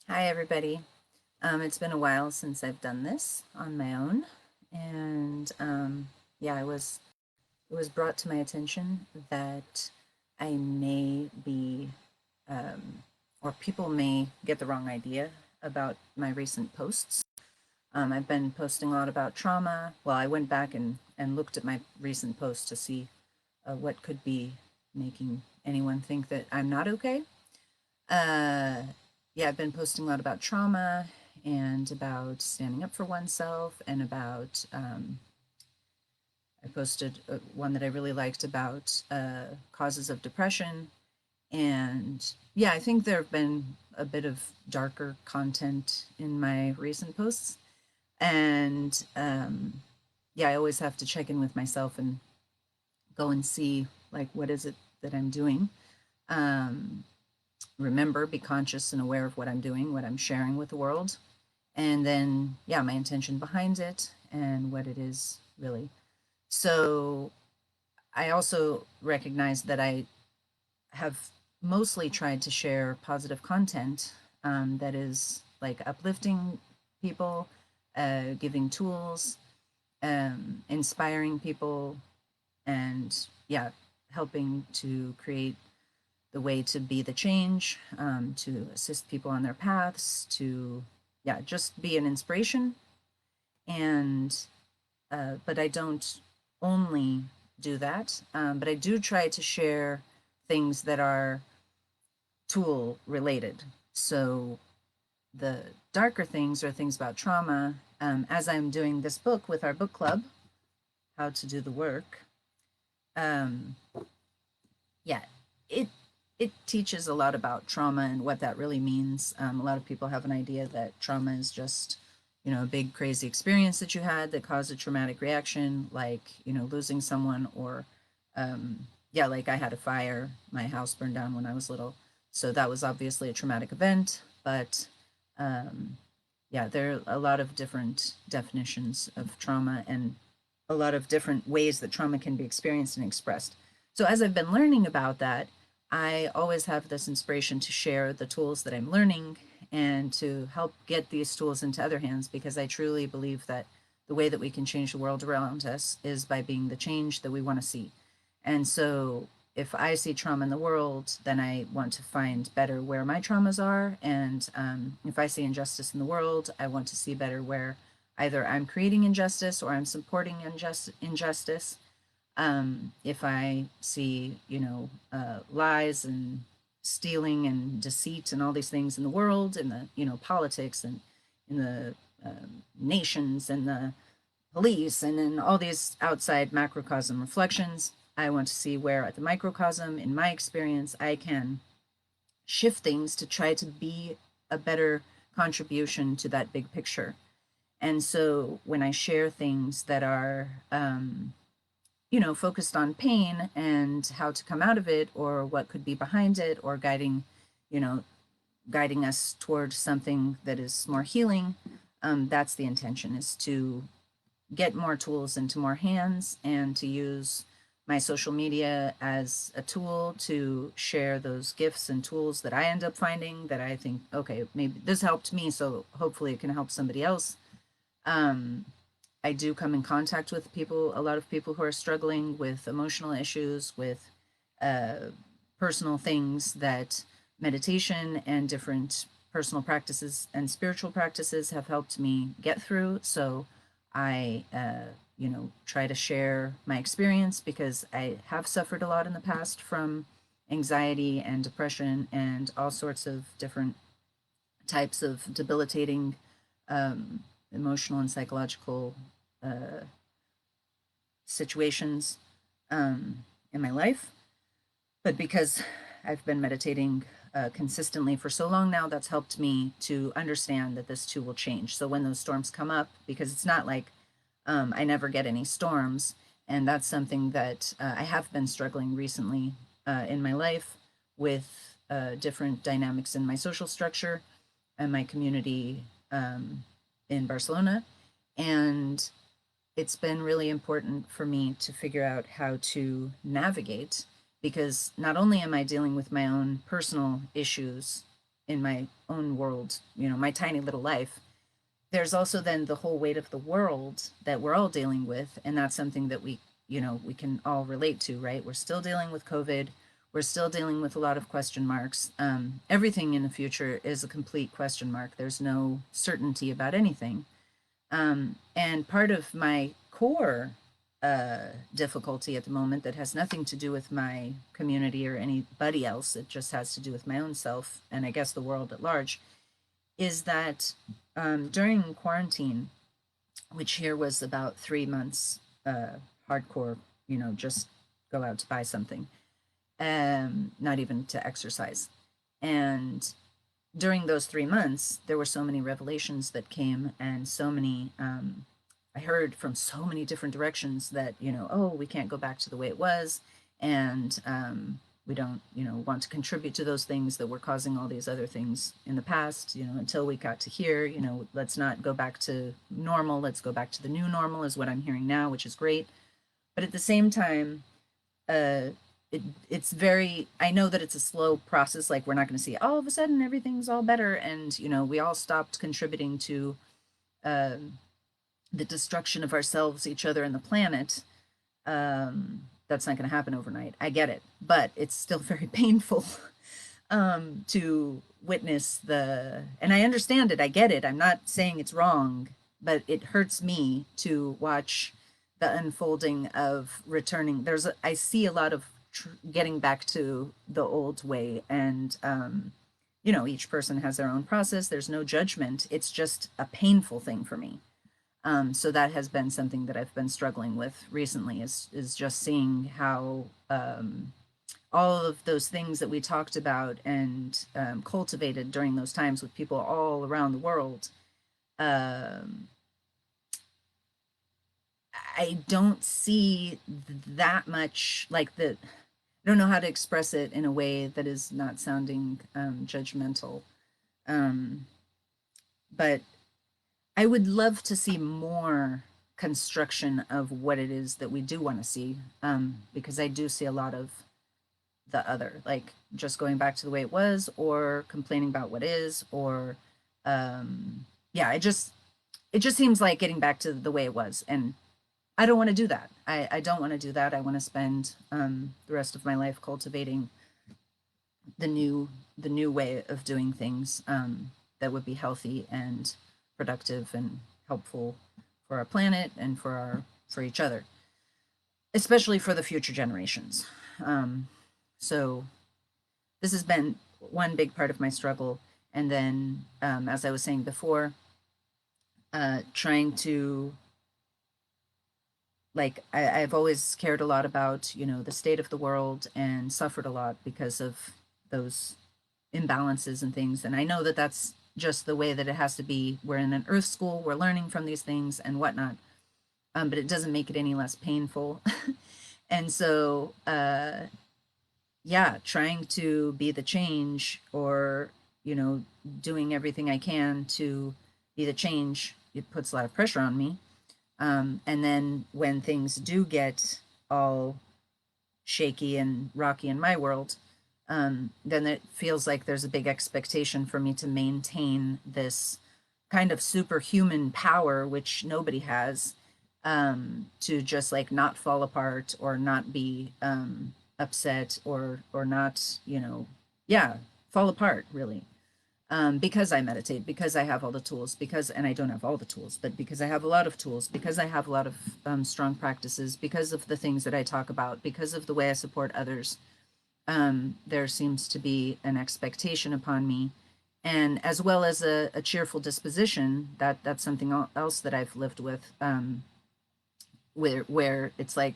Hi, everybody. It's been a while since I've done this on my own, and yeah, it was brought to my attention that I may be, or people may get the wrong idea about my recent posts. I've been posting a lot about trauma. Well, I went back and looked at my recent posts to see what could be making anyone think that I'm not okay. Uh, yeah, I've been posting a lot about trauma and about standing up for oneself and about, I posted one that I really liked about causes of depression. And yeah, I think there have been a bit of darker content in my recent posts. And yeah, I always have to check in with myself and go and see, like, what is it that I'm doing? Um, Remember, be conscious and aware of what I'm doing, what I'm sharing with the world, and then, yeah, my intention behind it and what it is really. So I also recognize that I have mostly tried to share positive content that is like uplifting people, giving tools, inspiring people, and yeah, helping to create the way to be the change, to assist people on their paths, to, yeah, just be an inspiration. And, but I don't only do that, but I do try to share things that are tool related. So the darker things are things about trauma. As I'm doing this book with our book club, How to Do the Work, um, yeah, it it teaches a lot about trauma and what that really means. A lot of people have an idea that trauma is just, a big crazy experience that you had that caused a traumatic reaction, like, losing someone or, yeah, like I had a fire, my house burned down when I was little. So that was obviously a traumatic event, but um, yeah, there are a lot of different definitions of trauma and a lot of different ways that trauma can be experienced and expressed. So as I've been learning about that, I always have this inspiration to share the tools that I'm learning and to help get these tools into other hands, because I truly believe that the way that we can change the world around us is by being the change that we want to see. And so if I see trauma in the world, then I want to find better where my traumas are. And if I see injustice in the world, I want to see better where either I'm creating injustice or I'm supporting injustice. If I see, lies and stealing and deceit and all these things in the world, in the, politics and in the nations and the police and in all these outside macrocosm reflections, I want to see where at the microcosm, in my experience, I can shift things to try to be a better contribution to that big picture. And so when I share things that are, focused on pain and how to come out of it or what could be behind it or you know, guiding us towards something that is more healing, that's the intention, is to get more tools into more hands and to use my social media as a tool to share those gifts and tools that I end up finding that I think, okay, maybe this helped me, so hopefully it can help somebody else. Um, I do come in contact with people, a lot of people who are struggling with emotional issues, with uh, personal things that meditation and different personal practices and spiritual practices have helped me get through. So I, try to share my experience because I have suffered a lot in the past from anxiety and depression and all sorts of different types of debilitating emotional and psychological uh, situations in my life. But because I've been meditating consistently for so long now, that's helped me to understand that this too will change. So when those storms come up, because it's not like I never get any storms, and that's something that I have been struggling recently in my life with different dynamics in my social structure and my community in Barcelona. And it's been really important for me to figure out how to navigate, because not only am I dealing with my own personal issues in my own world, my tiny little life, there's also then the whole weight of the world that we're all dealing with. And that's something that we can all relate to, right? We're still dealing with COVID. We're still dealing with a lot of question marks. Everything in the future is a complete question mark. There's no certainty about anything. And part of my core difficulty at the moment that has nothing to do with my community or anybody else, it just has to do with my own self and I guess the world at large, is that during quarantine, which here was about 3 months, hardcore, just go out to buy something, not even to exercise. And during those 3 months, there were so many revelations that came, and so many, I heard from so many different directions that, oh, we can't go back to the way it was. And we don't, want to contribute to those things that were causing all these other things in the past, until we got to here, let's not go back to normal. Let's go back to the new normal is what I'm hearing now, which is great. But at the same time, uh, it's very, I know that it's a slow process. Like we're not going to see all of a sudden everything's all better. And, we all stopped contributing to the destruction of ourselves, each other, and the planet. That's not going to happen overnight. I get it, but it's still very painful to witness and I understand it. I get it. I'm not saying it's wrong, but it hurts me to watch the unfolding of returning. I see a lot of getting back to the old way, and each person has their own process. There's no judgment. It's just a painful thing for me. So that has been something that I've been struggling with recently, is just seeing how all of those things that we talked about and cultivated during those times with people all around the world, I don't see that much, like, I don't know how to express it in a way that is not sounding judgmental. But I would love to see more construction of what it is that we do want to see, because I do see a lot of the other, like just going back to the way it was, or complaining about what is, or yeah, it just seems like getting back to the way it was, and I don't want to do that. I don't want to do that. I want to spend the rest of my life cultivating the new way of doing things, that would be healthy and productive and helpful for our planet and for each other, especially for the future generations. So this has been one big part of my struggle. And then, as I was saying before, trying to, like, I've always cared a lot about, the state of the world, and suffered a lot because of those imbalances and things. And I know that that's just the way that it has to be. We're in an earth school, we're learning from these things and whatnot. But it doesn't make it any less painful. And so, yeah, trying to be the change, or, doing everything I can to be the change, it puts a lot of pressure on me. And then when things do get all shaky and rocky in my world, then it feels like there's a big expectation for me to maintain this kind of superhuman power, which nobody has, to just like not fall apart, or not be upset, or not, yeah, fall apart really. Because I meditate, because I have all the tools, and I don't have all the tools, but because I have a lot of tools, because I have a lot of strong practices, because of the things that I talk about, because of the way I support others, there seems to be an expectation upon me, and as well as a cheerful disposition. That's something else that I've lived with, where it's like,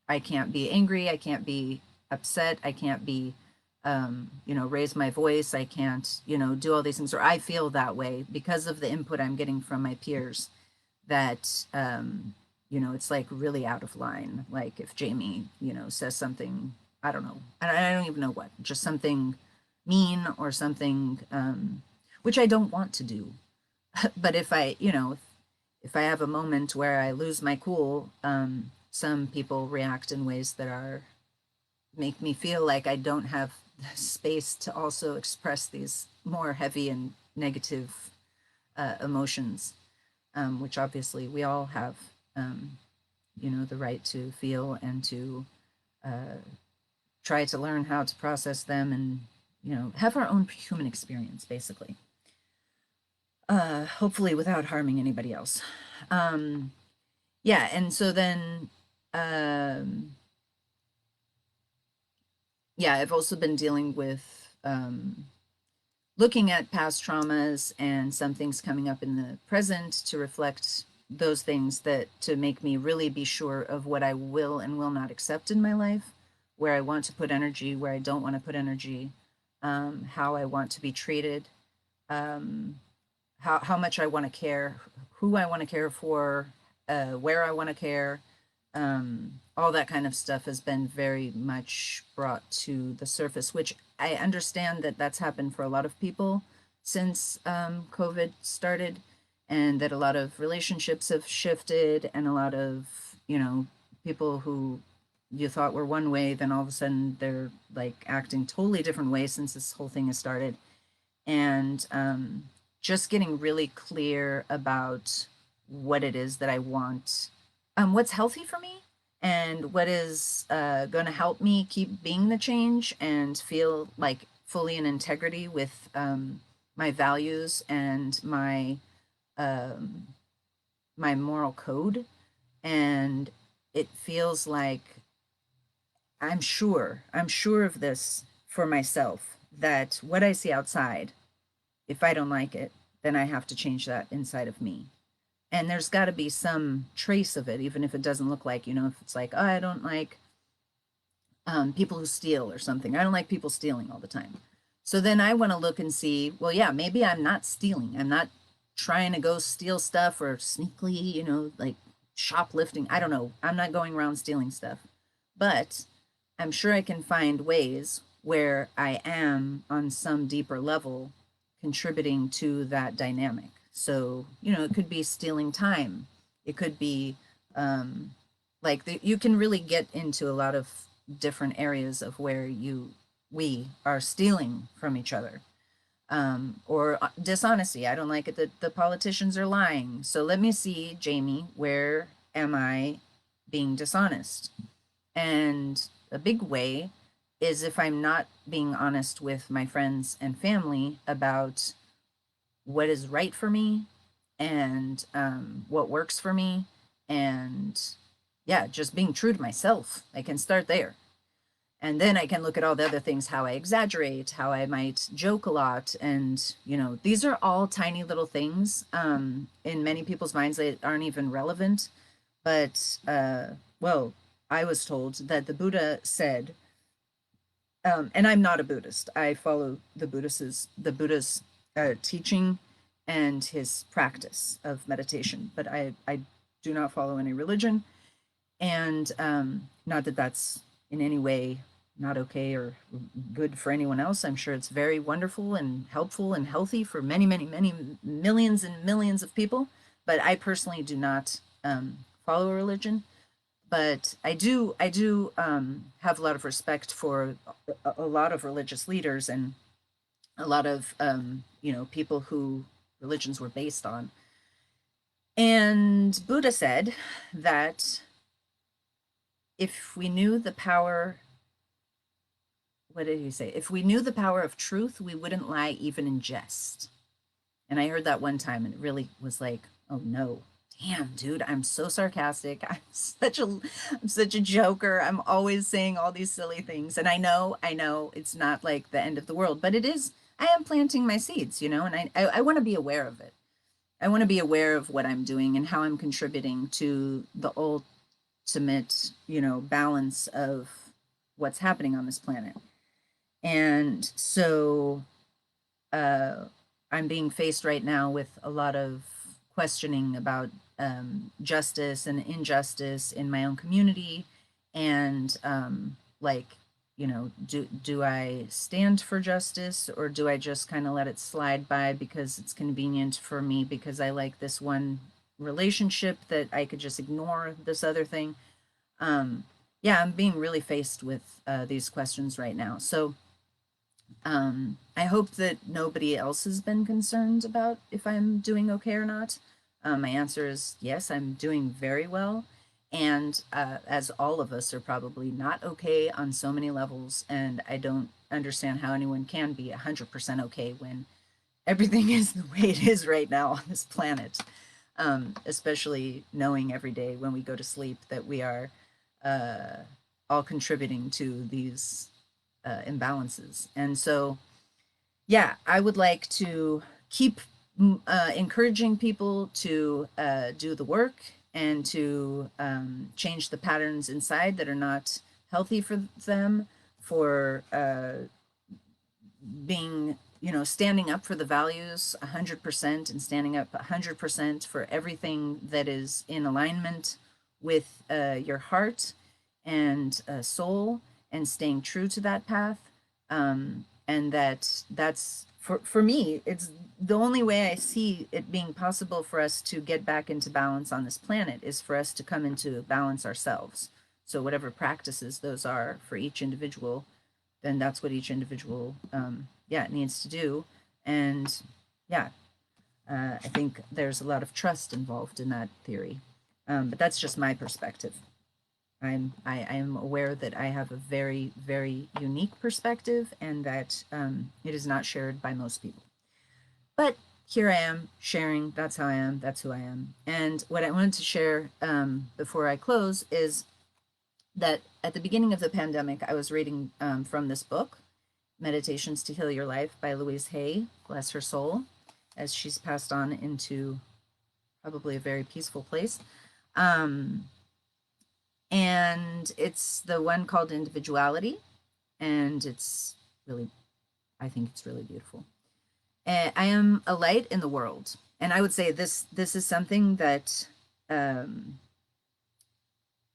I can't be angry, I can't be upset, I can't be raise my voice, I can't, do all these things, or I feel that way because of the input I'm getting from my peers, that it's like really out of line. Like if Jamie, says something, I don't know, I don't even know what, just something mean or something, which I don't want to do. But if I have a moment where I lose my cool, some people react in ways that make me feel like I don't have space to also express these more heavy and negative emotions, which obviously we all have, the right to feel and to try to learn how to process them and, have our own human experience, basically. Hopefully without harming anybody else. Yeah, and so then, yeah, I've also been dealing with looking at past traumas and some things coming up in the present to reflect those things, that to make me really be sure of what I will and will not accept in my life, where I want to put energy, where I don't want to put energy, how I want to be treated, um, how much I want to care, who I want to care for, where I want to care. All that kind of stuff has been very much brought to the surface, which I understand that that's happened for a lot of people since COVID started, and that a lot of relationships have shifted, and a lot of, people who you thought were one way, then all of a sudden they're like acting totally different ways since this whole thing has started. And just getting really clear about what it is that I want, what's healthy for me, and what is going to help me keep being the change and feel like fully in integrity with my values and um, my moral code. And it feels like I'm sure of this for myself, that what I see outside, if I don't like it, then I have to change that inside of me. And there's got to be some trace of it, even if it doesn't look like, if it's like, oh, I don't like people who steal or something. I don't like people stealing all the time. So then I want to look and see, well, yeah, maybe I'm not stealing. I'm not trying to go steal stuff or sneakily, like shoplifting. I don't know. I'm not going around stealing stuff. But I'm sure I can find ways where I am on some deeper level contributing to that dynamic. So, it could be stealing time. It could be you can really get into a lot of different areas of where we are stealing from each other, or dishonesty. I don't like it that the politicians are lying. So let me see, Jamie, where am I being dishonest? And a big way is if I'm not being honest with my friends and family about what is right for me, and what works for me, and yeah, just being true to myself. I can start there. And then I can look at all the other things, how I exaggerate, how I might joke a lot. And, these are all tiny little things in many people's minds that aren't even relevant. But, well, I was told that the Buddha said, and I'm not a Buddhist. I follow the Buddha's teaching and his practice of meditation, but I do not follow any religion. And not that that's in any way not okay or good for anyone else. I'm sure it's very wonderful and helpful and healthy for many, many, many millions and millions of people. But I personally do not follow a religion. But I do have a lot of respect for a lot of religious leaders, and a lot of people who religions were based on. And Buddha said that if we knew the power, what did he say? If we knew the power of truth, we wouldn't lie even in jest. And I heard that one time and it really was like, oh no, damn, dude, I'm so sarcastic. I'm such a joker. I'm always saying all these silly things. And I know it's not like the end of the world, but it is. I am planting my seeds, and I want to be aware of it. I want to be aware of what I'm doing and how I'm contributing to the ultimate, balance of what's happening on this planet. And so uh, I'm being faced right now with a lot of questioning about justice and injustice in my own community, and do I stand for justice, or do I just kind of let it slide by because it's convenient for me, because I like this one relationship that I could just ignore this other thing? Yeah, I'm being really faced with these questions right now. So I hope that nobody else has been concerned about if I'm doing okay or not. My answer is yes, I'm doing very well. And as all of us are probably not okay on so many levels, and I don't understand how anyone can be 100% okay when everything is the way it is right now on this planet. Especially knowing every day when we go to sleep that we are uh, all contributing to these imbalances. And so, yeah, I would like to keep encouraging people to do the work and to change the patterns inside that are not healthy for them, for being, standing up for the values 100% and standing up 100% for everything that is in alignment with your heart and soul, and staying true to that path. And that's for me, it's the only way I see it being possible for us to get back into balance on this planet is for us to come into balance ourselves. So whatever practices those are for each individual, then that's what each individual, yeah, needs to do. And yeah, I think there's a lot of trust involved in that theory. But that's just my perspective. I am aware that I have a very, very unique perspective, and that it is not shared by most people. But here I am sharing. That's how I am. That's who I am. And what I wanted to share before I close is that at the beginning of the pandemic, I was reading from this book, Meditations to Heal Your Life by Louise Hay, bless her soul, as she's passed on into probably a very peaceful place. Um, and it's the one called Individuality, and it's really, I think it's really beautiful. I am a light in the world, and I would say this is something that um,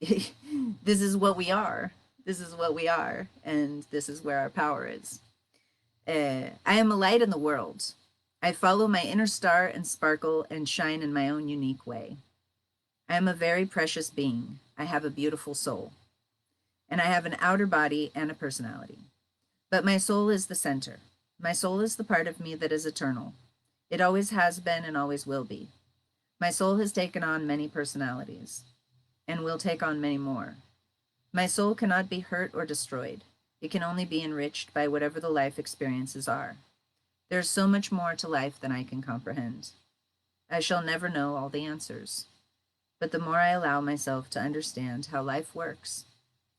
this is what we are. This is what we are, and this is where our power is. I am a light in the world. I follow my inner star and sparkle and shine in my own unique way. I am a very precious being. I have a beautiful soul, and I have an outer body and a personality. But my soul is the center. My soul is the part of me that is eternal. It always has been and always will be. My soul has taken on many personalities and will take on many more. My soul cannot be hurt or destroyed. It can only be enriched by whatever the life experiences are. There's so much more to life than I can comprehend. I shall never know all the answers. But the more I allow myself to understand how life works,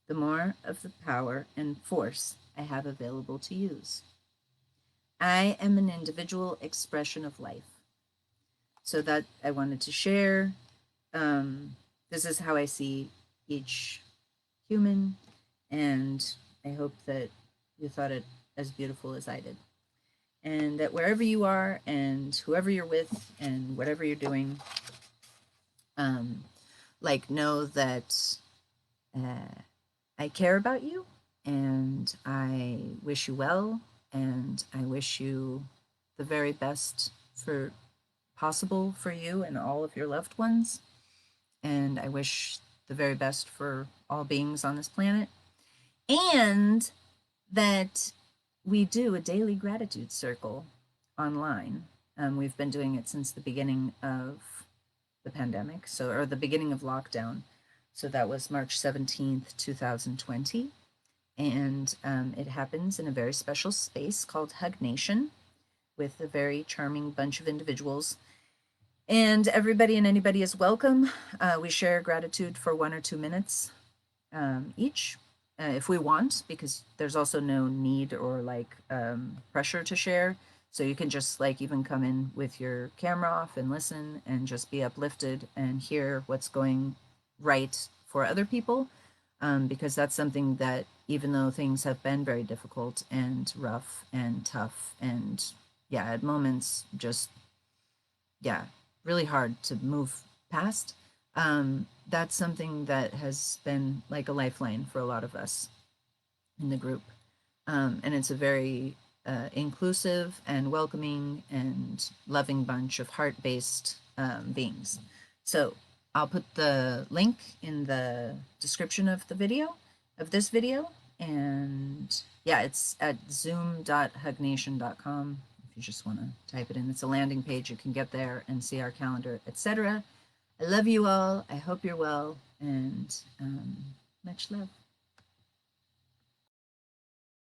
the more of the power and force I have available to use. I am an individual expression of life. So that I wanted to share. This is how I see each human, and I hope that you thought it as beautiful as I did. And that wherever you are and whoever you're with and whatever you're doing, um, like know that I care about you, and I wish you well, and I wish you the very best for possible for you and all of your loved ones. And I wish the very best for all beings on this planet. And that we do a daily gratitude circle online. We've been doing it since the beginning of the pandemic, or the beginning of lockdown. So that was March 17th, 2020. And it happens in a very special space called Hug Nation with a very charming bunch of individuals. And everybody and anybody is welcome. We share gratitude for 1 or 2 minutes each, if we want, because there's also no need or pressure to share. So you can just even come in with your camera off and listen and just be uplifted and hear what's going right for other people. Because that's something that, even though things have been very difficult and rough and tough and, yeah, at moments just, yeah, really hard to move past, that's something that has been like a lifeline for a lot of us in the group. And it's a very inclusive and welcoming and loving bunch of heart-based beings. So I'll put the link in the description of the video, of this video. And yeah, it's at zoom.hugnation.com. If you just want to type it in, it's a landing page. You can get there and see our calendar, etc. I love you all. I hope you're well, and much love.